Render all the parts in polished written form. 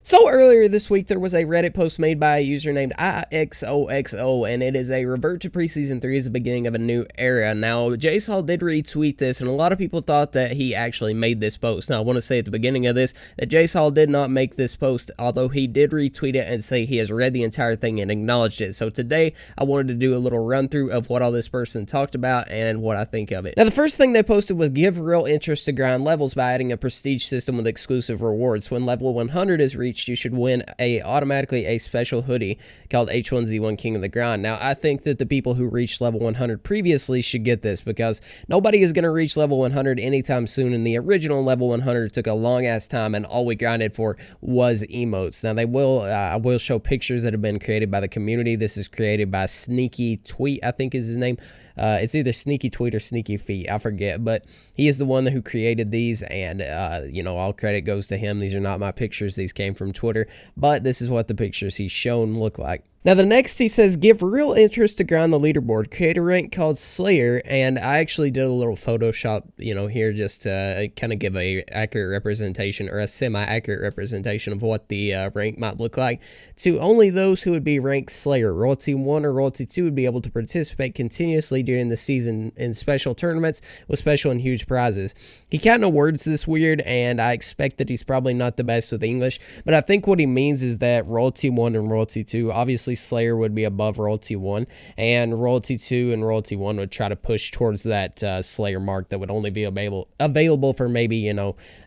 So earlier this week, there was a Reddit post made by a user named IXOXO, and it is a revert to Preseason 3 as the beginning of a new era. Now, Jace did retweet this, and a lot of people thought that he actually made this post. Now, I want to say at the beginning of this that Jace did not make this post, although he did retweet it and say he has read the entire thing and acknowledged it. So today, I wanted to do a little run-through of what all this person talked about and what I think of it. Now, the first thing they posted was give real interest to grind levels by adding a prestige system with exclusive rewards. When level 100 is reached, you should win automatically a special hoodie called H1Z1 King of the Grind. Now, I think that the people who reached level 100 previously should get this because nobody is going to reach level 100 anytime soon, and the original level 100 took a long-ass time, and all we grinded for was emotes. Now, I will show pictures that have been created by the community. This is created by Sneaky Tweet, I think is his name. It's either Sneaky Tweet or Sneaky Feet, I forget, but he is the one who created these, and, all credit goes to him. These are not my pictures. These came from Twitter, but this is what the pictures he's shown look like. Now, the next, he says, give real interest to grind the leaderboard. Create a rank called Slayer, and I actually did a little Photoshop, here just to kind of give a accurate representation or a semi-accurate representation of what the rank might look like. To only those who would be ranked Slayer. Royalty 1 or Royalty 2 would be able to participate continuously during the season in special tournaments with special and huge prizes. He kind of words this weird, and I expect that he's probably not the best with English, but I think what he means is that Royalty 1 and Royalty 2, obviously Slayer would be above Royalty 1, and Royalty 2 and Royalty 1 would try to push towards that Slayer mark that would only be available for maybe,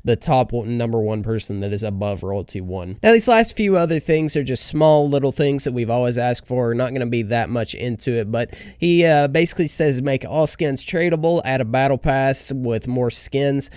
the top number one person that is above Royalty 1. Now, these last few other things are just small little things that we've always asked for. We're not going to be that much into it, but he basically says make all skins tradable, add a battle pass with more skins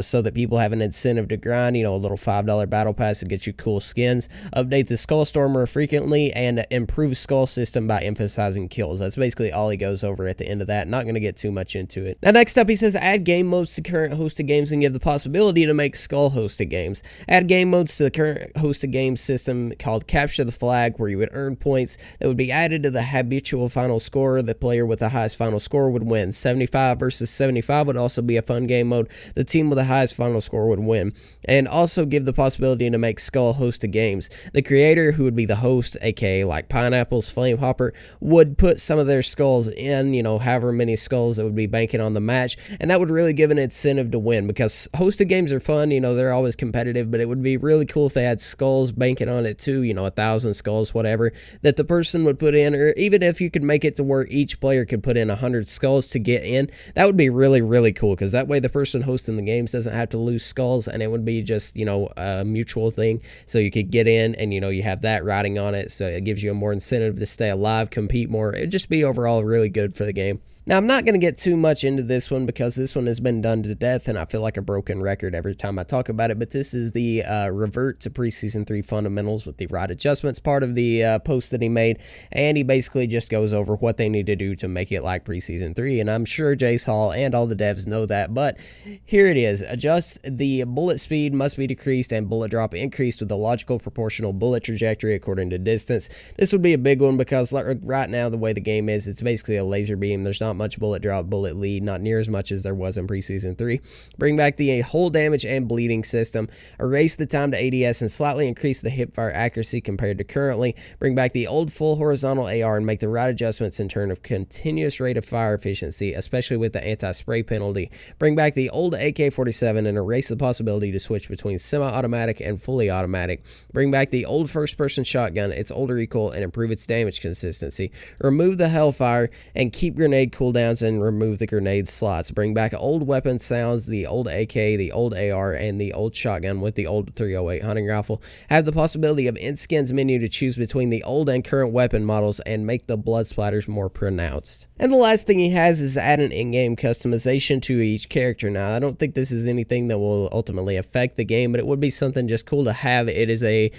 so that people have an incentive to grind, a little $5 battle pass to get you cool skins, update the skull store more frequently, and improve skull system by emphasizing kills. That's basically all he goes over at the end of that. Not going to get too much into it. Now, next up, he says add game modes to current hosted games and give the possibility to make skull hosted games. Add game modes to the current hosted game system called Capture the Flag, where you would earn points that would be added to the habitual final score. The player with the highest final score would win. 75 versus 75 would also be a fun game mode. The team with the highest final score would win. And also give the possibility to make skull hosted games. The creator, who would be the host, aka like Pineapple's Flame Hopper, would put some of their skulls in, however many skulls that would be banking on the match, and that would really give an incentive to win, because hosted games are fun, they're always competitive, but it would be really cool if they had skulls banking on it too, 1,000 skulls, whatever, that the person would put in, or even if you could make it to where each player could put in 100 skulls to get in, that would be really, really cool, because that way the person hosting the games doesn't have to lose skulls, and it would be just, a mutual thing, so you could get in, and, you have that riding on it, so it gives you a more incentive to stay alive, compete more. It'd just be overall really good for the game. Now, I'm not going to get too much into this one because this one has been done to death, and I feel like a broken record every time I talk about it, but this is the Revert to Preseason 3 fundamentals with the right adjustments part of the post that he made, and he basically just goes over what they need to do to make it like Preseason 3, and I'm sure Jace and all the devs know that, but here it is. Adjust the bullet speed must be decreased and bullet drop increased with a logical proportional bullet trajectory according to distance. This would be a big one because right now the way the game is, it's basically a laser beam. There's not much bullet drop, bullet lead, not near as much as there was in Preseason 3. Bring back the hull damage and bleeding system. Erase the time to ADS and slightly increase the hipfire accuracy compared to currently. Bring back the old full horizontal AR and make the right adjustments in terms of continuous rate of fire efficiency, especially with the anti-spray penalty. Bring back the old AK-47 and erase the possibility to switch between semi-automatic and fully automatic. Bring back the old first-person shotgun, its older recoil, and improve its damage consistency. Remove the hellfire and keep grenade cooldowns and remove the grenade slots. Bring back old weapon sounds, the old AK, the old AR, and the old shotgun with the old 308 hunting rifle. Have the possibility of in-skins menu to choose between the old and current weapon models and make the blood splatters more pronounced. And the last thing he has is add an in-game customization to each character. Now, I don't think this is anything that will ultimately affect the game, but it would be something just cool to have. It is a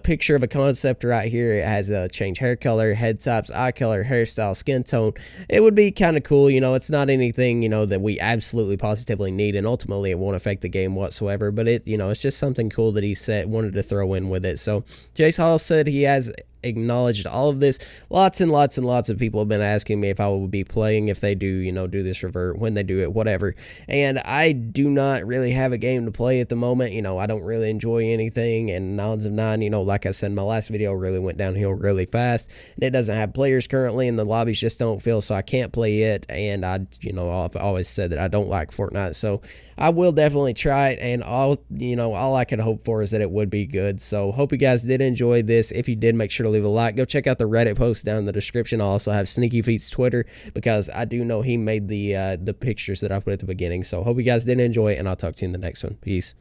picture of a concept right here. It has a change hair color, head types, eye color, hairstyle, skin tone. It would be kind of cool. It's not anything, that we absolutely positively need, and ultimately it won't affect the game whatsoever, but it's just something cool that he wanted to throw in with it. So Jace said he has acknowledged all of this. Lots and lots and lots of people have been asking me if I will be playing if they do, you know, do this revert, when they do it, whatever. And I do not really have a game to play at the moment. You know, I don't really enjoy anything, and Nines of Nine, you know, like I said in my last video, really went downhill really fast, and it doesn't have players currently, and the lobbies just don't fill, so I can't play it. And I, you know, I've always said that I don't like Fortnite, so I will definitely try it, and all I could hope for is that it would be good. So hope you guys did enjoy this. If you did, make sure to leave a like. Go check out the Reddit post down in the description. I'll also have Sneaky Feet's Twitter, because I do know he made the pictures that I put at the beginning. So hope you guys did enjoy it, and I'll talk to you in the next one. Peace.